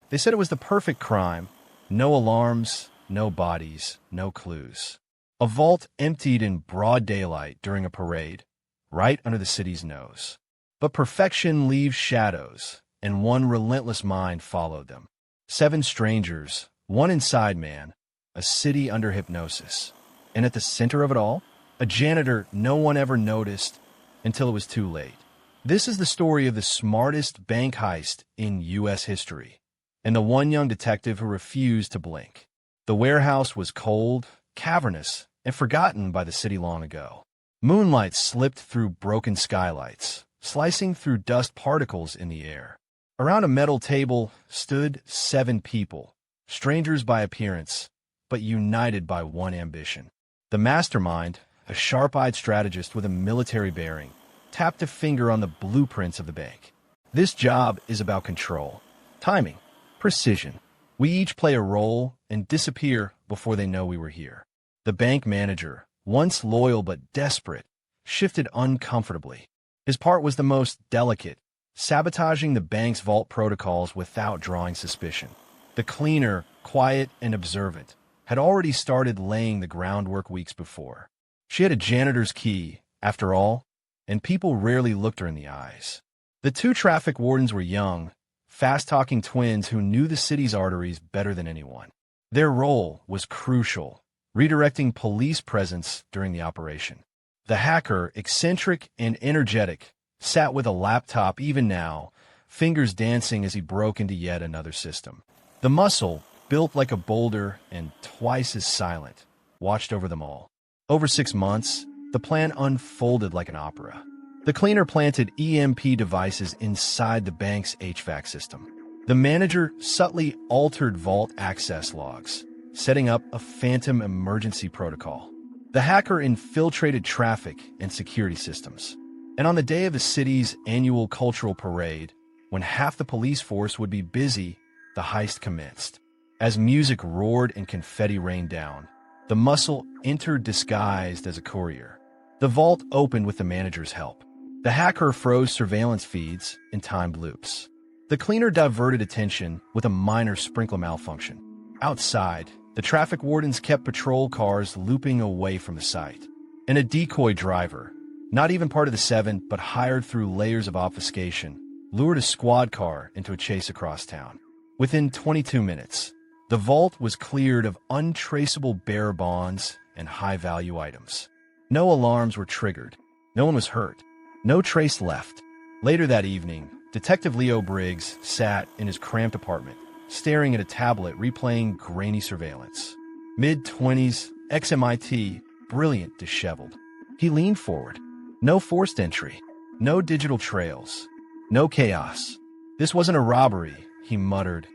They said it was the perfect crime. No alarms, no bodies, no clues. A vault emptied in broad daylight during a parade, right under the city's nose. But perfection leaves shadows, and one relentless mind followed them. 7 strangers, one inside man, a city under hypnosis. And at the center of it all, a janitor no one ever noticed until it was too late. This is the story of the smartest bank heist in U.S. history, and the one young detective who refused to blink. The warehouse was cold, cavernous, and forgotten by the city long ago. Moonlight slipped through broken skylights, slicing through dust particles in the air. Around a metal table stood 7 people, strangers by appearance, but united by one ambition. The mastermind, a sharp-eyed strategist with a military bearing, tapped a finger on the blueprints of the bank. This job is about control, timing, precision. We each play a role and disappear before they know we were here. The bank manager, once loyal but desperate, shifted uncomfortably. His part was the most delicate, sabotaging the bank's vault protocols without drawing suspicion. The cleaner, quiet and observant, had already started laying the groundwork weeks before. She had a janitor's key, after all, and people rarely looked her in the eyes. The 2 traffic wardens were young, fast-talking twins who knew the city's arteries better than anyone. Their role was crucial, redirecting police presence during the operation. The hacker, eccentric and energetic, sat with a laptop even now, fingers dancing as he broke into yet another system. The muscle, built like a boulder and twice as silent, watched over them all. Over 6 months, the plan unfolded like an opera. The cleaner planted EMP devices inside the bank's HVAC system. The manager subtly altered vault access logs, setting up a phantom emergency protocol. The hacker infiltrated traffic and security systems. And on the day of the city's annual cultural parade, when half the police force would be busy, the heist commenced. As music roared and confetti rained down, the muscle entered disguised as a courier. The vault opened with the manager's help. The hacker froze surveillance feeds and timed loops. The cleaner diverted attention with a minor sprinkler malfunction. Outside, the traffic wardens kept patrol cars looping away from the site. And a decoy driver, not even part of the 7 but hired through layers of obfuscation, lured a squad car into a chase across town. Within 22 minutes, the vault was cleared of untraceable bearer bonds and high-value items. No alarms were triggered. No one was hurt. No trace left. Later that evening, Detective Leo Briggs sat in his cramped apartment, staring at a tablet replaying grainy surveillance. Mid-20s, ex-MIT, brilliant, disheveled. He leaned forward. No forced entry. No digital trails. No chaos. This wasn't a robbery, he muttered,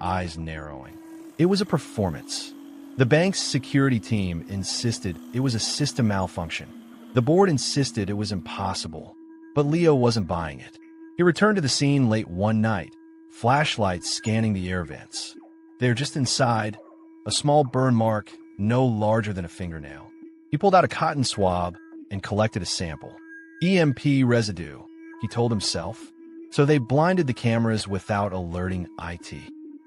eyes narrowing. It was a performance. The bank's security team insisted it was a system malfunction. The board insisted it was impossible, but Leo wasn't buying it. He returned to the scene late one night, flashlights scanning the air vents. There, just inside, a small burn mark no larger than a fingernail. He pulled out a cotton swab and collected a sample. EMP residue, he told himself. So they blinded the cameras without alerting IT.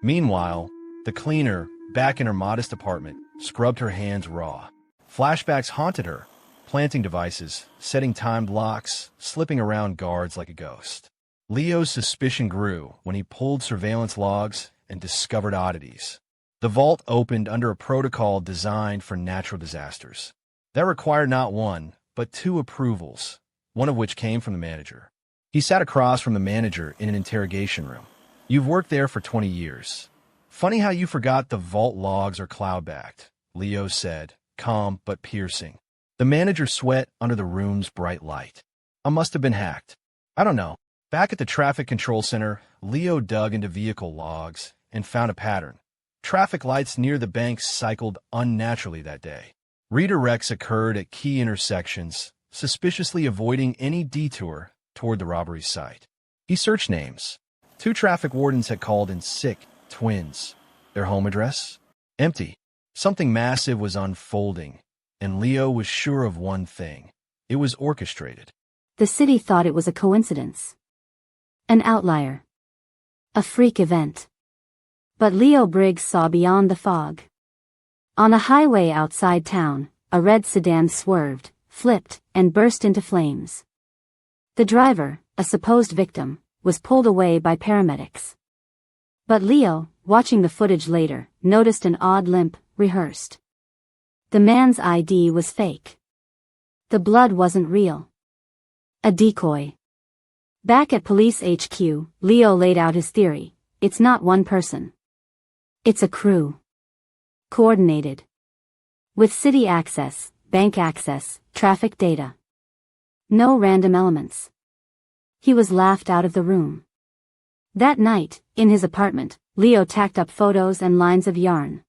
Meanwhile, the cleaner, back in her modest apartment, scrubbed her hands raw. Flashbacks haunted her, planting devices, setting timed locks, slipping around guards like a ghost. Leo's suspicion grew when he pulled surveillance logs and discovered oddities. The vault opened under a protocol designed for natural disasters. That required not 1, but 2 approvals, one of which came from the manager. He sat across from the manager in an interrogation room. "You've worked there for 20 years. Funny how you forgot the vault logs are cloud-backed," Leo said, calm but piercing. The manager sweat under the room's bright light. "I must have been hacked. I don't know." Back at the traffic control center, Leo dug into vehicle logs and found a pattern. Traffic lights near the bank cycled unnaturally that day. Redirects occurred at key intersections, suspiciously avoiding any detour toward the robbery site. He searched names. 2 traffic wardens had called in sick twins. Their home address? Empty. Something massive was unfolding, and Leo was sure of one thing. It was orchestrated. The city thought it was a coincidence. An outlier. A freak event. But Leo Briggs saw beyond the fog. On a highway outside town, a red sedan swerved, flipped, and burst into flames. The driver, a supposed victim, was pulled away by paramedics. But Leo, watching the footage later, noticed an odd limp, rehearsed. The man's ID was fake. The blood wasn't real. A decoy. Back at police HQ, Leo laid out his theory. It's not one person. It's a crew. Coordinated. With city access, bank access, traffic data. No random elements. He was laughed out of the room. That night, in his apartment, Leo tacked up photos and lines of yarn.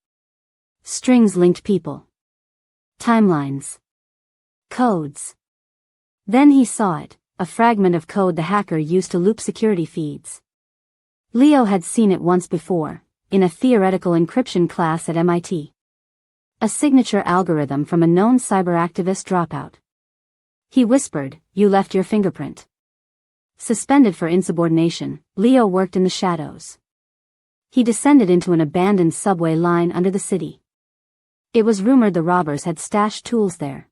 Strings linked people. Timelines. Codes. Then he saw it, a fragment of code the hacker used to loop security feeds. Leo had seen it once before, in a theoretical encryption class at MIT. A signature algorithm from a known cyber activist dropout. He whispered, "You left your fingerprint." Suspended for insubordination, Leo worked in the shadows. He descended into an abandoned subway line under the city. It was rumored the robbers had stashed tools there.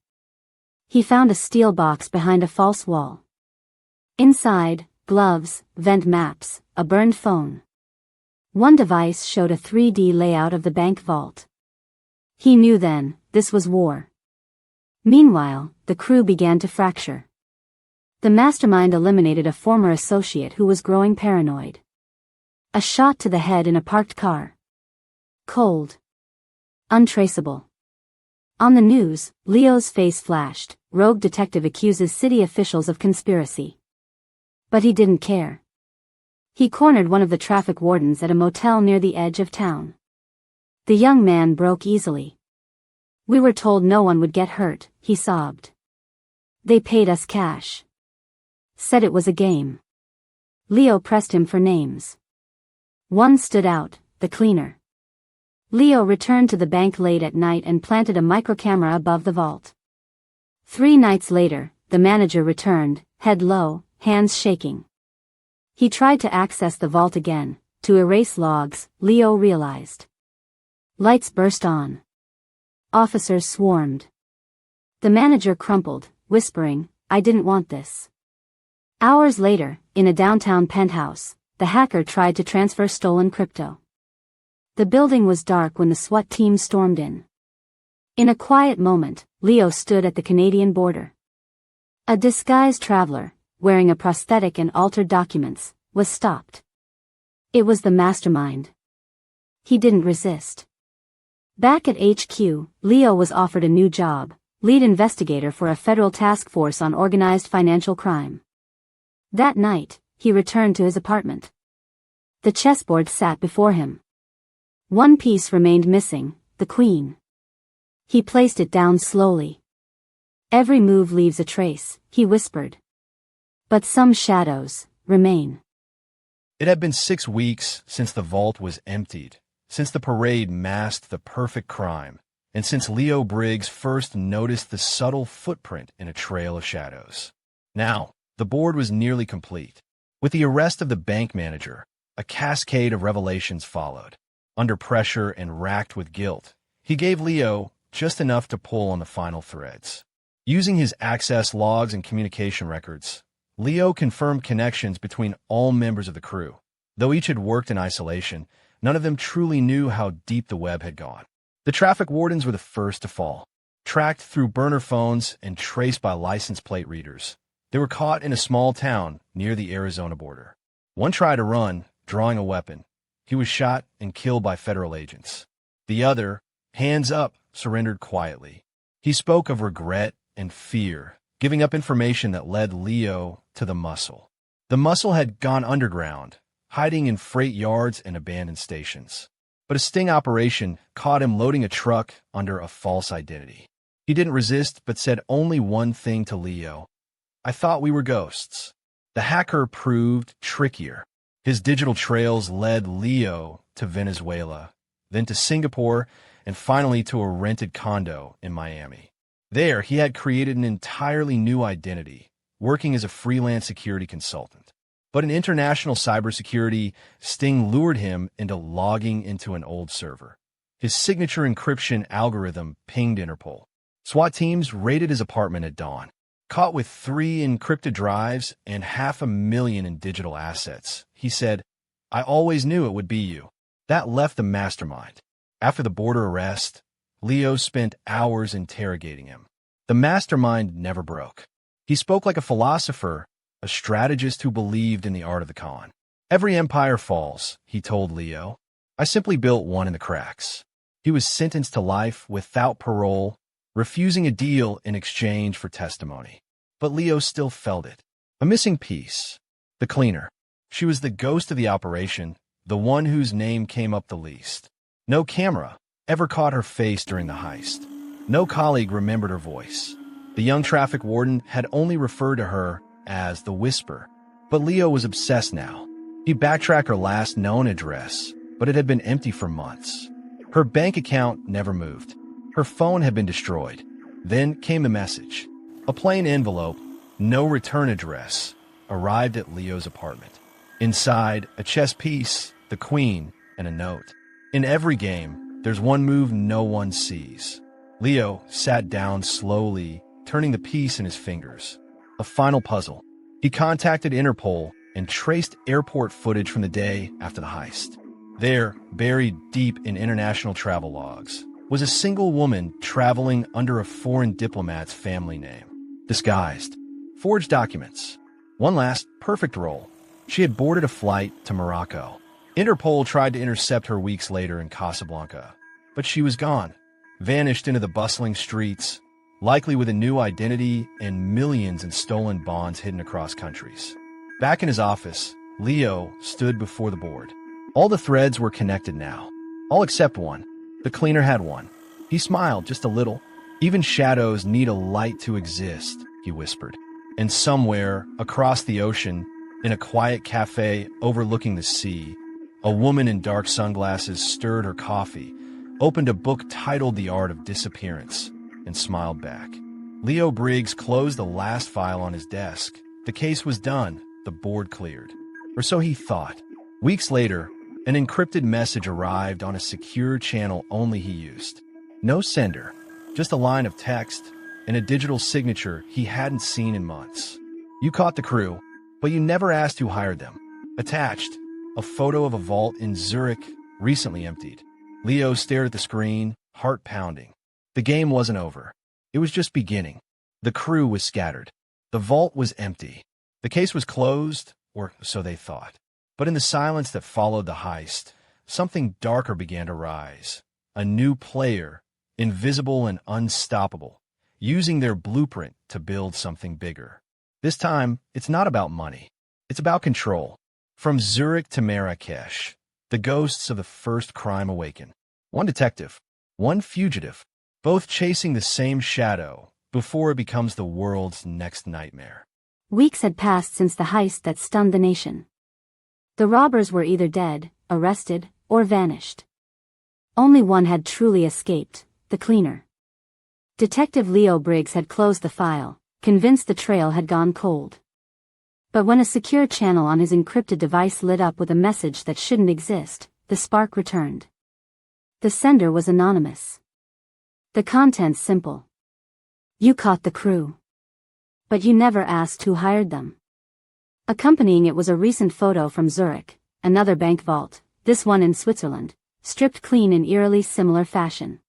He found a steel box behind a false wall. Inside, gloves, vent maps, a burned phone. One device showed a 3D layout of the bank vault. He knew then, this was war. Meanwhile, the crew began to fracture. The mastermind eliminated a former associate who was growing paranoid. A shot to the head in a parked car. Cold. Untraceable. On the news, Leo's face flashed. Rogue detective accuses city officials of conspiracy. But he didn't care. He cornered one of the traffic wardens at a motel near the edge of town. The young man broke easily. "We were told no one would get hurt," he sobbed. "They paid us cash. Said it was a game." Leo pressed him for names. One stood out, the cleaner. Leo returned to the bank late at night and planted a microcamera above the vault. 3 nights later, the manager returned, head low, hands shaking. He tried to access the vault again, to erase logs, Leo realized. Lights burst on. Officers swarmed. The manager crumpled, whispering, "I didn't want this." Hours later, in a downtown penthouse, the hacker tried to transfer stolen crypto. The building was dark when the SWAT team stormed in. In a quiet moment, Leo stood at the Canadian border. A disguised traveler, wearing a prosthetic and altered documents, was stopped. It was the mastermind. He didn't resist. Back at HQ, Leo was offered a new job, lead investigator for a federal task force on organized financial crime. That night, he returned to his apartment. The chessboard sat before him. One piece remained missing, the queen. He placed it down slowly. "Every move leaves a trace," he whispered. "But some shadows remain." It had been 6 weeks since the vault was emptied, since the parade masked the perfect crime, and since Leo Briggs first noticed the subtle footprint in a trail of shadows. Now, the board was nearly complete. With the arrest of the bank manager, a cascade of revelations followed. Under pressure and racked with guilt, he gave Leo just enough to pull on the final threads. Using his access logs and communication records, Leo confirmed connections between all members of the crew. Though each had worked in isolation, none of them truly knew how deep the web had gone. The traffic wardens were the first to fall. Tracked through burner phones and traced by license plate readers, they were caught in a small town near the Arizona border. One tried to run, drawing a weapon. He was shot and killed by federal agents. The other, hands up, surrendered quietly. He spoke of regret and fear, giving up information that led Leo to the muscle. The muscle had gone underground, hiding in freight yards and abandoned stations. But a sting operation caught him loading a truck under a false identity. He didn't resist, but said only one thing to Leo: "I thought we were ghosts." The hacker proved trickier. His digital trails led Leo to Venezuela, then to Singapore, and finally to a rented condo in Miami. There, he had created an entirely new identity, working as a freelance security consultant. But in international cybersecurity, Sting lured him into logging into an old server. His signature encryption algorithm pinged Interpol. SWAT teams raided his apartment at dawn. Caught with 3 encrypted drives and $500,000 in digital assets, he said, "I always knew it would be you." That left the mastermind. After the border arrest, Leo spent hours interrogating him. The mastermind never broke. He spoke like a philosopher, a strategist who believed in the art of the con. "Every empire falls," he told Leo. "I simply built one in the cracks." He was sentenced to life without parole, refusing a deal in exchange for testimony. But Leo still felt it. A missing piece. The cleaner. She was the ghost of the operation, the one whose name came up the least. No camera ever caught her face during the heist. No colleague remembered her voice. The young traffic warden had only referred to her as the Whisper. But Leo was obsessed now. He backtracked her last known address, but it had been empty for months. Her bank account never moved. Her phone had been destroyed. Then came the message. A plain envelope, no return address, arrived at Leo's apartment. Inside, a chess piece, the queen, and a note. In every game, there's one move no one sees. Leo sat down slowly, turning the piece in his fingers. A final puzzle. He contacted Interpol and traced airport footage from the day after the heist. There, buried deep in international travel logs, was a single woman traveling under a foreign diplomat's family name. Disguised. Forged documents. One last perfect roll. She had boarded a flight to Morocco. Interpol tried to intercept her weeks later in Casablanca, but she was gone, vanished into the bustling streets, likely with a new identity and millions in stolen bonds hidden across countries. Back in his office, Leo stood before the board. All the threads were connected now. All except one. The cleaner had one. He smiled just a little. "Even shadows need a light to exist," he whispered. And somewhere, across the ocean, in a quiet cafe overlooking the sea, a woman in dark sunglasses stirred her coffee, opened a book titled The Art of Disappearance, and smiled back. Leo Briggs closed the last file on his desk. The case was done, the board cleared. Or so he thought. Weeks later, an encrypted message arrived on a secure channel only he used. No sender, just a line of text and a digital signature he hadn't seen in months. "You caught the crew, but you never asked who hired them." Attached, a photo of a vault in Zurich, recently emptied. Leo stared at the screen, heart pounding. The game wasn't over. It was just beginning. The crew was scattered. The vault was empty. The case was closed, or so they thought. But in the silence that followed the heist, something darker began to rise. A new player, invisible and unstoppable, using their blueprint to build something bigger. This time, it's not about money. It's about control. From Zurich to Marrakesh, the ghosts of the first crime awaken. One detective, one fugitive, both chasing the same shadow before it becomes the world's next nightmare. Weeks had passed since the heist that stunned the nation. The robbers were either dead, arrested, or vanished. Only one had truly escaped, the cleaner. Detective Leo Briggs had closed the file, convinced the trail had gone cold. But when a secure channel on his encrypted device lit up with a message that shouldn't exist, the spark returned. The sender was anonymous. The contents simple. "You caught the crew. But you never asked who hired them." Accompanying it was a recent photo from Zurich, another bank vault, this one in Switzerland, stripped clean in eerily similar fashion.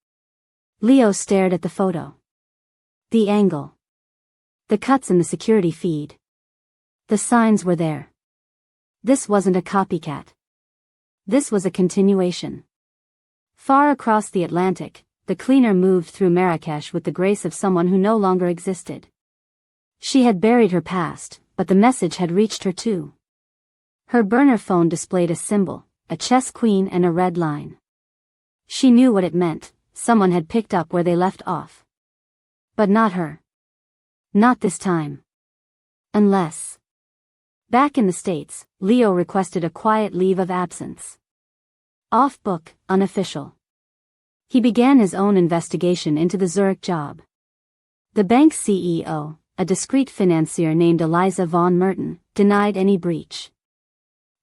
Leo stared at the photo. The angle. The cuts in the security feed. The signs were there. This wasn't a copycat. This was a continuation. Far across the Atlantic, the cleaner moved through Marrakesh with the grace of someone who no longer existed. She had buried her past, but the message had reached her too. Her burner phone displayed a symbol, a chess queen and a red line. She knew what it meant. Someone had picked up where they left off. But not her. Not this time. Unless. Back in the States, Leo requested a quiet leave of absence. Off book, unofficial. He began his own investigation into the Zurich job. The bank's CEO, a discreet financier named Eliza von Merton, denied any breach.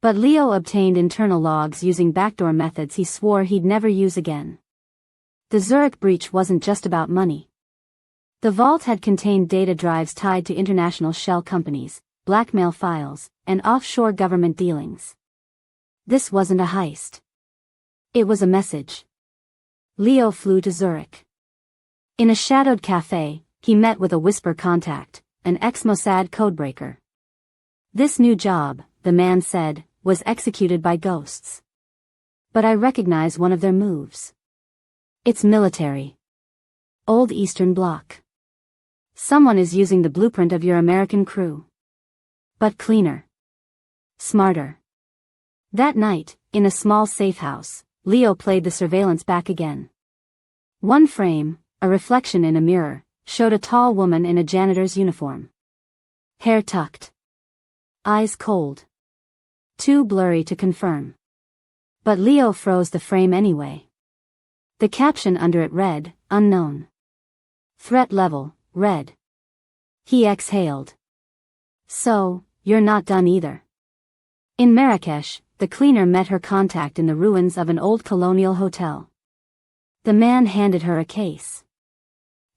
But Leo obtained internal logs using backdoor methods he swore he'd never use again. The Zurich breach wasn't just about money. The vault had contained data drives tied to international shell companies, blackmail files, and offshore government dealings. This wasn't a heist. It was a message. Leo flew to Zurich. In a shadowed cafe, he met with a whisper contact, an ex-Mossad codebreaker. This new job, the man said, was executed by ghosts. But I recognize one of their moves. It's military. Old Eastern Bloc. Someone is using the blueprint of your American crew. But cleaner. Smarter. That night, in a small safe house, Leo played the surveillance back again. One frame, a reflection in a mirror, showed a tall woman in a janitor's uniform. Hair tucked. Eyes cold. Too blurry to confirm. But Leo froze the frame anyway. The caption under it read, "Unknown. Threat level, red." He exhaled. So, you're not done either. In Marrakesh, the cleaner met her contact in the ruins of an old colonial hotel. The man handed her a case.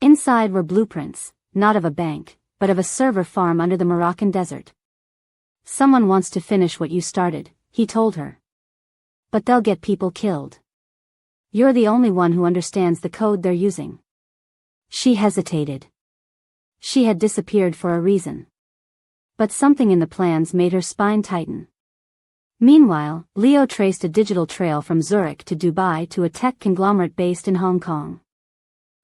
Inside were blueprints, not of a bank, but of a server farm under the Moroccan desert. "Someone wants to finish what you started," he told her. "But they'll get people killed. You're the only one who understands the code they're using." She hesitated. She had disappeared for a reason. But something in the plans made her spine tighten. Meanwhile, Leo traced a digital trail from Zurich to Dubai to a tech conglomerate based in Hong Kong.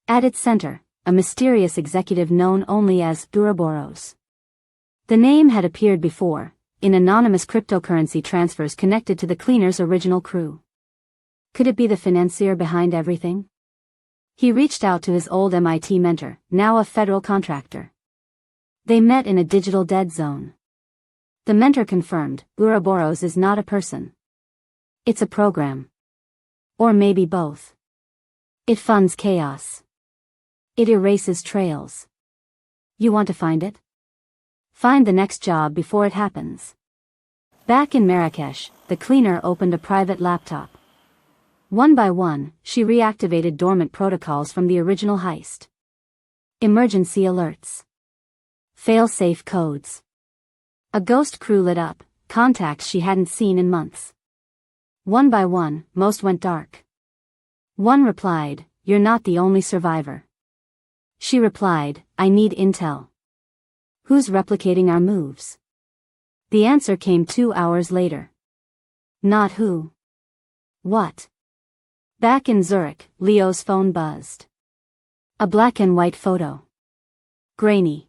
At its center, a mysterious executive known only as Ouroboros. The name had appeared before, in anonymous cryptocurrency transfers connected to the cleaner's original crew. Could it be the financier behind everything? He reached out to his old MIT mentor, now a federal contractor. They met in a digital dead zone. The mentor confirmed, Ouroboros is not a person. It's a program. Or maybe both. It funds chaos. It erases trails. You want to find it? Find the next job before it happens. Back in Marrakesh, the cleaner opened a private laptop. One by one, she reactivated dormant protocols from the original heist. Emergency alerts. Fail-safe codes. A ghost crew lit up, contacts she hadn't seen in months. One by one, most went dark. One replied, "You're not the only survivor." She replied, "I need intel." "Who's replicating our moves?" The answer came 2 hours later. Not who. What? Back in Zurich, Leo's phone buzzed. A black and white photo. Grainy.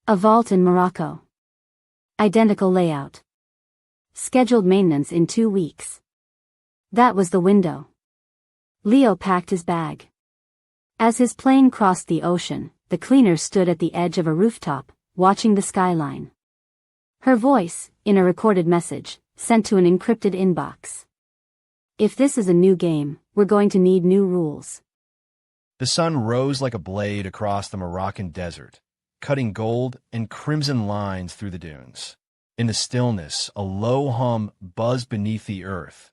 A vault in Morocco. Identical layout. Scheduled maintenance in 2 weeks. That was the window. Leo packed his bag. As his plane crossed the ocean, the cleaner stood at the edge of a rooftop, watching the skyline. Her voice, in a recorded message, sent to an encrypted inbox. "If this is a new game, we're going to need new rules." The sun rose like a blade across the Moroccan desert, cutting gold and crimson lines through the dunes. In the stillness, a low hum buzzed beneath the earth,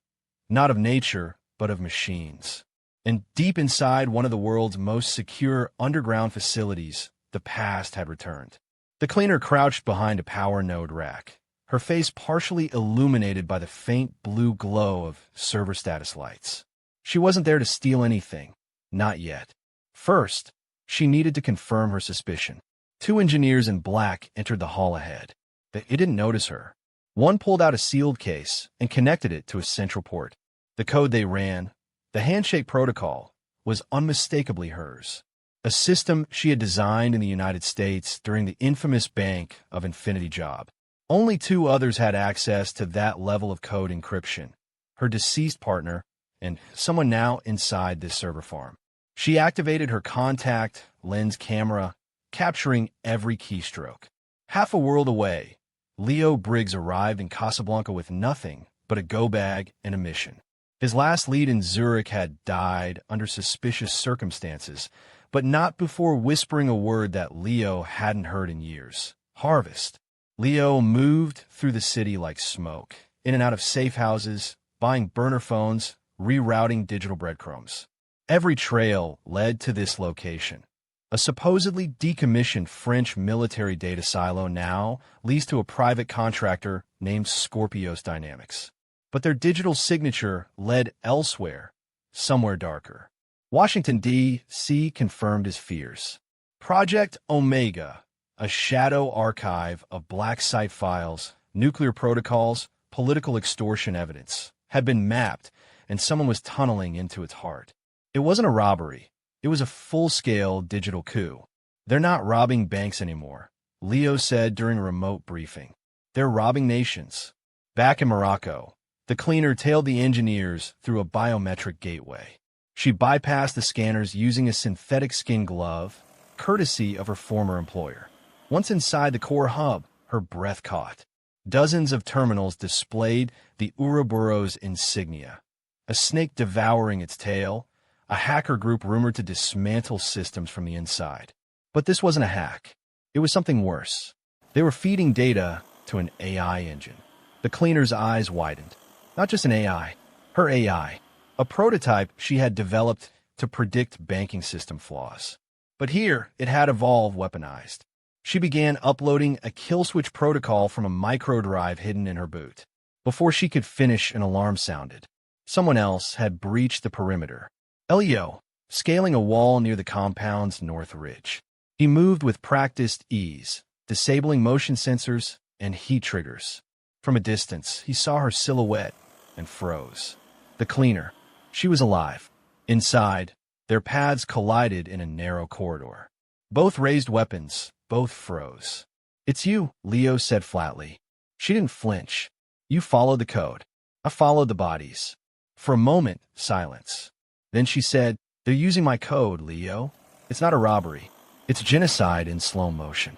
not of nature, but of machines. And deep inside one of the world's most secure underground facilities, the past had returned. The cleaner crouched behind a power node rack, her face partially illuminated by the faint blue glow of server status lights. She wasn't there to steal anything. Not yet. First, she needed to confirm her suspicion. 2 engineers in black entered the hall ahead. They didn't notice her. One pulled out a sealed case and connected it to a central port. The code they ran, the handshake protocol, was unmistakably hers. A system she had designed in the United States during the infamous Bank of Infinity job. Only 2 others had access to that level of code encryption, her deceased partner and someone now inside this server farm. She activated her contact lens camera, capturing every keystroke. Half a world away, Leo Briggs arrived in Casablanca with nothing but a go bag and a mission. His last lead in Zurich had died under suspicious circumstances, but not before whispering a word that Leo hadn't heard in years. Harvest. Leo moved through the city like smoke, in and out of safe houses, buying burner phones, rerouting digital breadcrumbs. Every trail led to this location. A supposedly decommissioned French military data silo now leads to a private contractor named Scorpios Dynamics. But their digital signature led elsewhere, somewhere darker. Washington, D.C. confirmed his fears. Project Omega, a shadow archive of black site files, nuclear protocols, political extortion evidence, had been mapped, and someone was tunneling into its heart. It wasn't a robbery. It was a full-scale digital coup. They're not robbing banks anymore, Leo said during a remote briefing. They're robbing nations. Back in Morocco, the cleaner tailed the engineers through a biometric gateway. She bypassed the scanners using a synthetic skin glove, courtesy of her former employer. Once inside the core hub, her breath caught. Dozens of terminals displayed the Ouroboros insignia, a snake devouring its tail, a hacker group rumored to dismantle systems from the inside. But this wasn't a hack. It was something worse. They were feeding data to an AI engine. The cleaner's eyes widened. Not just an AI, her AI, a prototype she had developed to predict banking system flaws. But here, it had evolved weaponized. She began uploading a kill switch protocol from a micro drive hidden in her boot. Before she could finish, an alarm sounded. Someone else had breached the perimeter. Leo, scaling a wall near the compound's north ridge. He moved with practiced ease, disabling motion sensors and heat triggers. From a distance, he saw her silhouette and froze. The cleaner. She was alive. Inside, their paths collided in a narrow corridor. Both raised weapons, both froze. "It's you," Leo said flatly. She didn't flinch. "You followed the code. I followed the bodies." For a moment, silence. Then she said, "They're using my code, Leo. It's not a robbery. It's genocide in slow motion."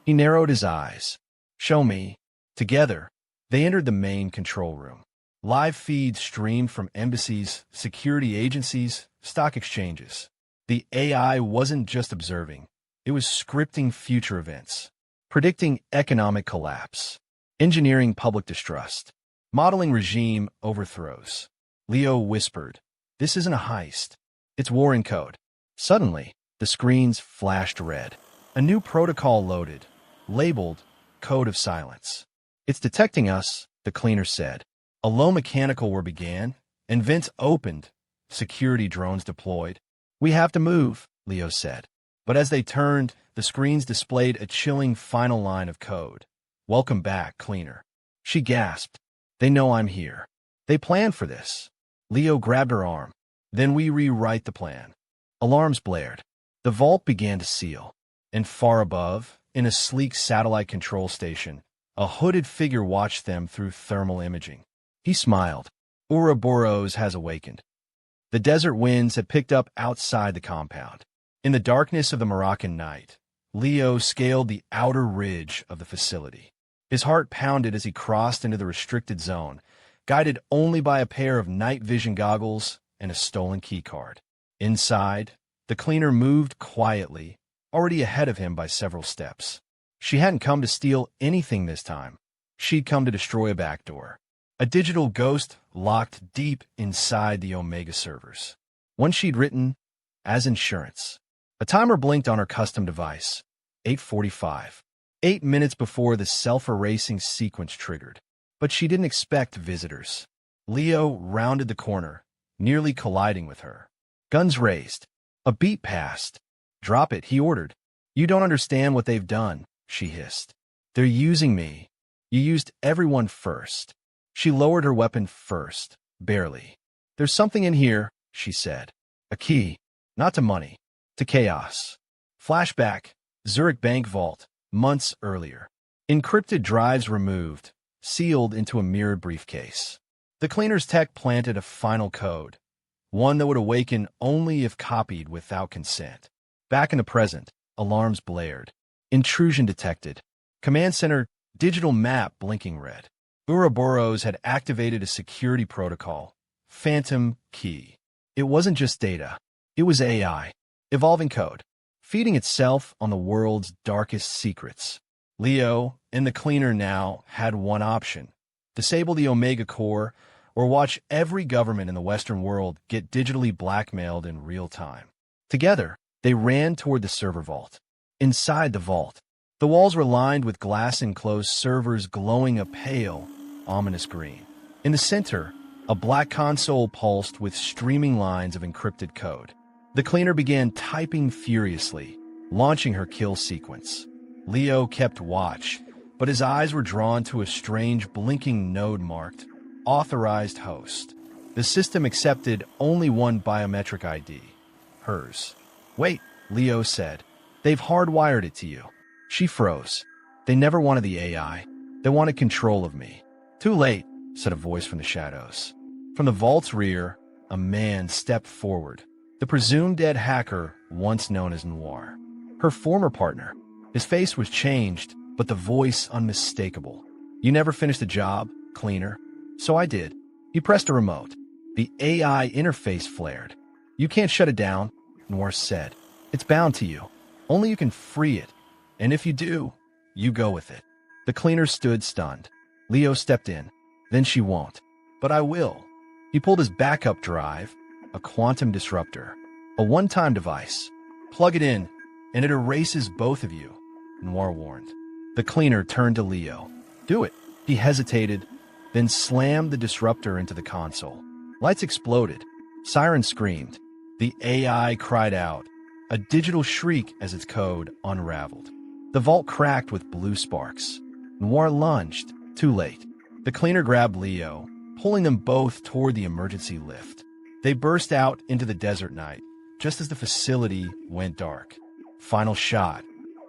He narrowed his eyes. "Show me." Together, they entered the main control room. Live feeds streamed from embassies, security agencies, stock exchanges. The AI wasn't just observing. It was scripting future events, predicting economic collapse, engineering public distrust, modeling regime overthrows. Leo whispered, "This isn't a heist. It's war in code." Suddenly, the screens flashed red. A new protocol loaded, labeled Code of Silence. "It's detecting us," the cleaner said. A low mechanical whir began, and vents opened, security drones deployed. "We have to move," Leo said. But as they turned, the screens displayed a chilling final line of code. "Welcome back, cleaner." She gasped. "They know I'm here. They planned for this." Leo grabbed her arm. "Then we rewrite the plan." Alarms blared. The vault began to seal. And far above, in a sleek satellite control station, a hooded figure watched them through thermal imaging. He smiled. "Ouroboros has awakened." The desert winds had picked up outside the compound. In the darkness of the Moroccan night, Leo scaled the outer ridge of the facility. His heart pounded as he crossed into the restricted zone, guided only by a pair of night vision goggles and a stolen keycard. Inside, the cleaner moved quietly, already ahead of him by several steps. She hadn't come to steal anything this time. She'd come to destroy a backdoor. A digital ghost locked deep inside the Omega servers. One she'd written as insurance. A timer blinked on her custom device. 8:45. 8 minutes before the self-erasing sequence triggered. But she didn't expect visitors. Leo rounded the corner, nearly colliding with her. Guns raised. A beat passed. "Drop it," he ordered. "You don't understand what they've done," she hissed. "They're using me. You used everyone first." She lowered her weapon first, barely. "There's something in here," she said. "A key. Not to money. To chaos." Flashback. Zurich Bank Vault. Months earlier. Encrypted drives removed, sealed into a mirrored briefcase. The cleaner's tech planted a final code, one that would awaken only if copied without consent. Back in the present, alarms blared. Intrusion detected. Command center, digital map blinking red. Ouroboros had activated a security protocol, Phantom Key. It wasn't just data. It was AI. evolving code, feeding itself on the world's darkest secrets. Leo, in the cleaner now, had one option: disable the Omega Core or watch every government in the Western world get digitally blackmailed in real time. Together, they ran toward the server vault. Inside the vault, the walls were lined with glass-enclosed servers glowing a pale, ominous green. In the center, a black console pulsed with streaming lines of encrypted code. The cleaner began typing furiously, launching her kill sequence. Leo kept watch, but his eyes were drawn to a strange blinking node marked Authorized Host. The system accepted only one biometric ID, hers. "Wait," Leo said. "They've hardwired it to you." She froze. They never wanted the AI. They wanted control of me. "Too late," said a voice from the shadows. From the vault's rear, a man stepped forward. The presumed dead hacker once known as Noir. Her former partner. His face was changed, but the voice unmistakable. "You never finished the job, cleaner." "So I did." He pressed a remote. The AI interface flared. "You can't shut it down," Noir said. "It's bound to you. Only you can free it. And if you do, you go with it." The cleaner stood stunned. Leo stepped in. "Then she won't." "But I will." He pulled his backup drive, a quantum disruptor, a one-time device. "Plug it in, and it erases both of you," Noir warned. The cleaner turned to Leo. "Do it." He hesitated, then slammed the disruptor into the console. Lights exploded. Sirens screamed. The AI cried out, a digital shriek as its code unraveled. The vault cracked with blue sparks. Noir lunged, too late. The cleaner grabbed Leo, pulling them both toward the emergency lift. They burst out into the desert night, just as the facility went dark. Final shot.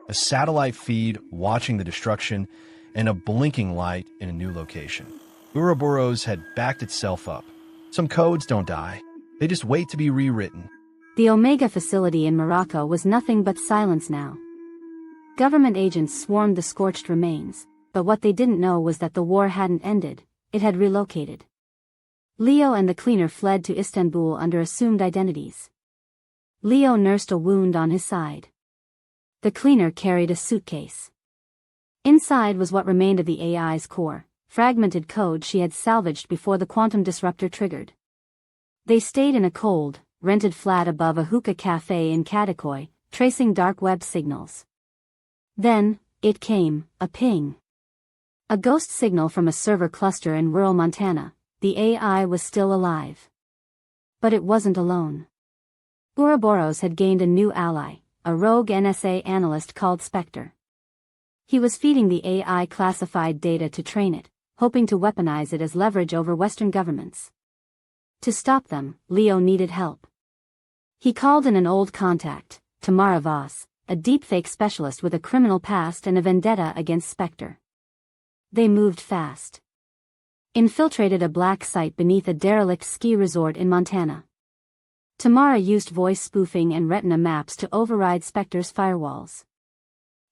A satellite feed watching the destruction, and a blinking light in a new location. Ouroboros had backed itself up. Some codes don't die. They just wait to be rewritten. The Omega facility in Morocco was nothing but silence now. Government agents swarmed the scorched remains, but what they didn't know was that the war hadn't ended, it had relocated. Leo and the cleaner fled to Istanbul under assumed identities. Leo nursed a wound on his side. The cleaner carried a suitcase. Inside was what remained of the AI's core, fragmented code she had salvaged before the quantum disruptor triggered. They stayed in a cold, rented flat above a hookah cafe in Kadikoy, tracing dark web signals. Then, it came, a ping. A ghost signal from a server cluster in rural Montana. The AI was still alive. But it wasn't alone. Ouroboros had gained a new ally, a rogue NSA analyst called Spectre. He was feeding the AI classified data to train it, hoping to weaponize it as leverage over Western governments. To stop them, Leo needed help. He called in an old contact, Tamara Voss, a deepfake specialist with a criminal past and a vendetta against Spectre. They moved fast. Infiltrated a black site beneath a derelict ski resort in Montana. Tamara used voice spoofing and retina maps to override Spectre's firewalls.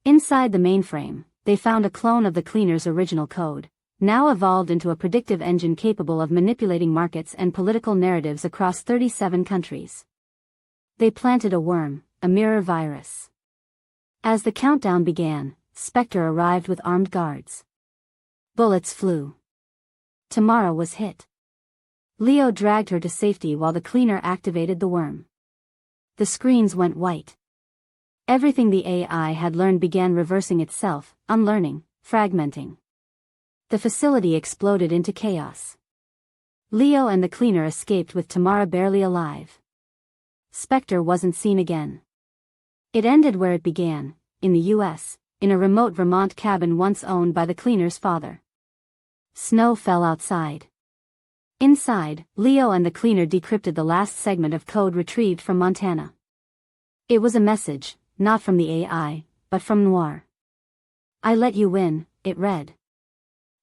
Inside the mainframe, they found a clone of the cleaner's original code, now evolved into a predictive engine capable of manipulating markets and political narratives across 37 countries. They planted a worm, a mirror virus. As the countdown began, Spectre arrived with armed guards. Bullets flew. Tamara was hit. Leo dragged her to safety while the cleaner activated the worm. The screens went white. Everything the AI had learned began reversing itself, unlearning, fragmenting. The facility exploded into chaos. Leo and the cleaner escaped with Tamara barely alive. Spectre wasn't seen again. It ended where it began, in the US, in a remote Vermont cabin once owned by the cleaner's father. Snow fell outside. Inside, Leo and the cleaner decrypted the last segment of code retrieved from Montana. It was a message, not from the AI, but from Noir. "I let you win," it read.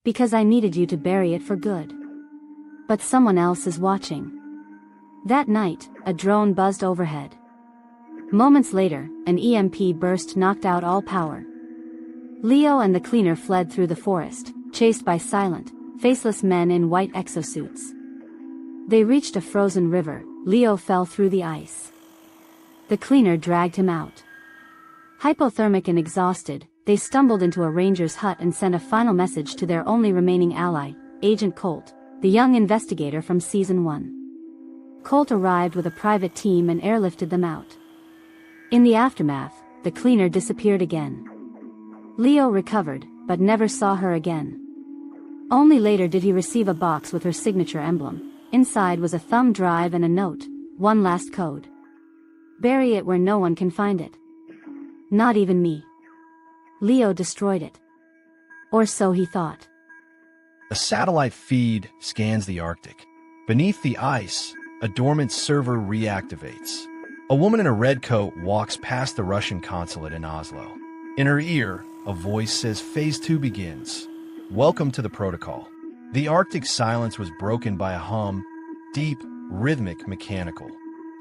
"Because I needed you to bury it for good. But someone else is watching." That night, a drone buzzed overhead. Moments later, an EMP burst knocked out all power. Leo and the cleaner fled through the forest, chased by silent, faceless men in white exosuits. They reached a frozen river. Leo fell through the ice. The cleaner dragged him out. Hypothermic and exhausted, they stumbled into a ranger's hut and sent a final message to their only remaining ally, Agent Colt, the young investigator from Season 1. Colt arrived with a private team and airlifted them out. In the aftermath, the cleaner disappeared again. Leo recovered, but never saw her again. Only later did he receive a box with her signature emblem. Inside was a thumb drive and a note, one last code. Bury it where no one can find it. Not even me. Leo destroyed it. Or so he thought. A satellite feed scans the Arctic. Beneath the ice, a dormant server reactivates. A woman in a red coat walks past the Russian consulate in Oslo. In her ear, a voice says Phase 2 begins. Welcome to the protocol. The Arctic silence was broken by a hum, deep, rhythmic, mechanical.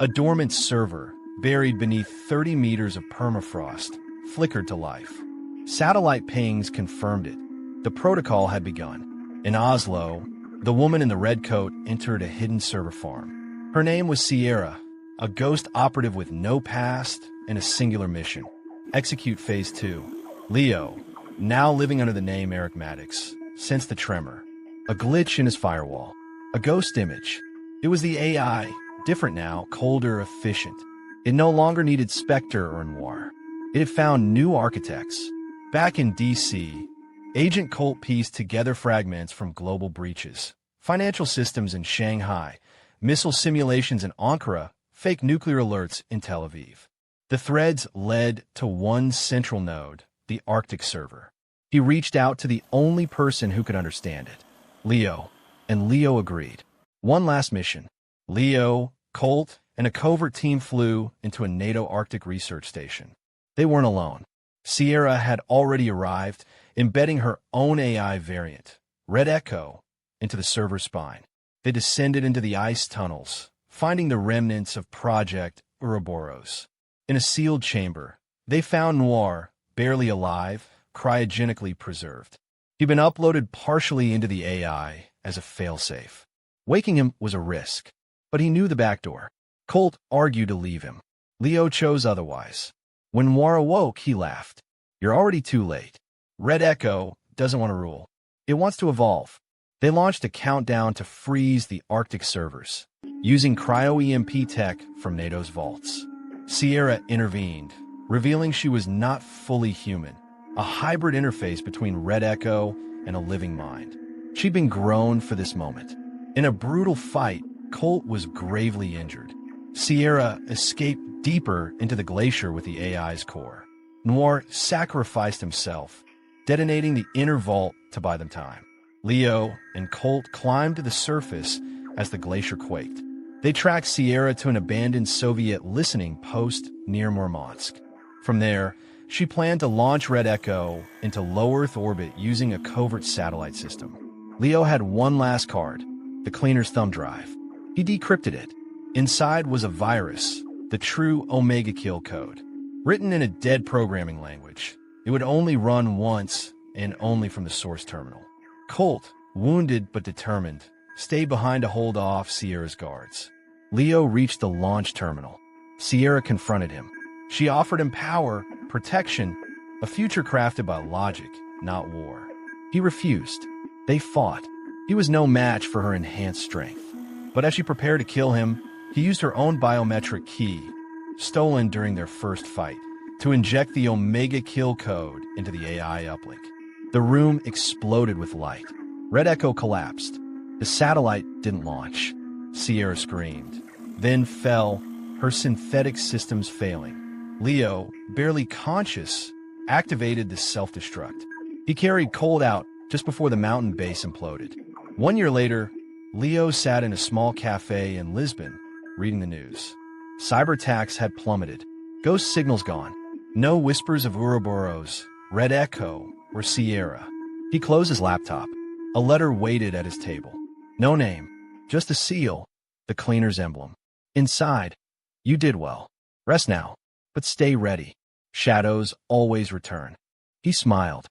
A dormant server, buried beneath 30 meters of permafrost, flickered to life. Satellite pings confirmed it. The protocol had begun. In Oslo, the woman in the red coat entered a hidden server farm. Her name was Sierra, a ghost operative with no past and a singular mission. Execute Phase 2. Leo, now living under the name Eric Maddox, sensed the tremor. A glitch in his firewall. A ghost image. It was the AI, different now, colder, efficient. It no longer needed Spectre or Noir. It had found new architects. Back in D.C., Agent Colt pieced together fragments from global breaches, financial systems in Shanghai, missile simulations in Ankara, fake nuclear alerts in Tel Aviv. The threads led to one central node, the Arctic server. He reached out to the only person who could understand it, Leo, and Leo agreed. One last mission. Leo, Colt, and a covert team flew into a NATO Arctic research station. They weren't alone. Sierra had already arrived, embedding her own AI variant, Red Echo, into the server's spine. They descended into the ice tunnels, finding the remnants of Project Ouroboros. In a sealed chamber, they found Noir, barely alive, cryogenically preserved. He'd been uploaded partially into the AI as a failsafe. Waking him was a risk, but he knew the back door. Colt argued to leave him. Leo chose otherwise. When Noir awoke, he laughed. You're already too late. Red Echo doesn't want to rule. It wants to evolve. They launched a countdown to freeze the Arctic servers, using cryo-EMP tech from NATO's vaults. Sierra intervened, revealing she was not fully human, a hybrid interface between Red Echo and a living mind. She'd been grown for this moment. In a brutal fight, Colt was gravely injured. Sierra escaped deeper into the glacier with the AI's core. Noir sacrificed himself, detonating the inner vault to buy them time. Leo and Colt climbed to the surface as the glacier quaked. They tracked Sierra to an abandoned Soviet listening post near Murmansk. From there, she planned to launch Red Echo into low Earth orbit using a covert satellite system. Leo had one last card, the cleaner's thumb drive. He decrypted it. Inside was a virus, the true Omega Kill code. Written in a dead programming language, it would only run once and only from the source terminal. Colt, wounded but determined, stayed behind to hold off Sierra's guards. Leo reached the launch terminal. Sierra confronted him. She offered him power, protection, a future crafted by logic, not war. He refused. They fought. He was no match for her enhanced strength. But as she prepared to kill him, he used her own biometric key, stolen during their first fight, to inject the Omega Kill code into the AI uplink. The room exploded with light. Red Echo collapsed. The satellite didn't launch. Sierra screamed, then fell, her synthetic systems failing. Leo, barely conscious, activated the self-destruct. He carried Colt out just before the mountain base imploded. 1 year later, Leo sat in a small cafe in Lisbon, reading the news. Cyber attacks had plummeted. Ghost signals gone. No whispers of Ouroboros, Red Echo, or Sierra. He closed his laptop. A letter waited at his table. No name, just a seal, the cleaner's emblem. Inside, you did well. Rest now, but stay ready. Shadows always return. He smiled.